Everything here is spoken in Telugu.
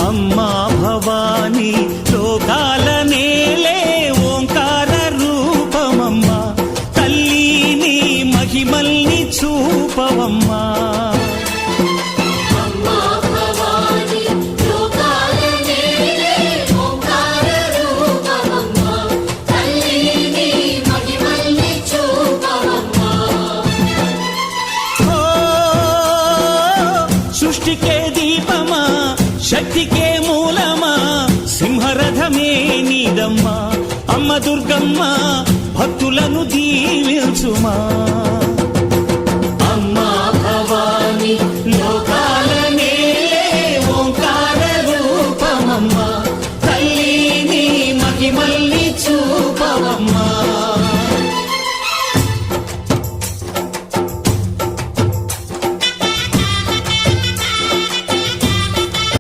అమ్మా భవానీ లోకాల నేలే ఓంకార రూపమమ్మా తల్లి నీ మహిమల్ని చూపవమ్మా సృష్టికే దీపమా శక్తికే మూలమా సింహరథమే నీదమ్మా అమ్మ దుర్గమ్మ భక్తులను దీవించుమా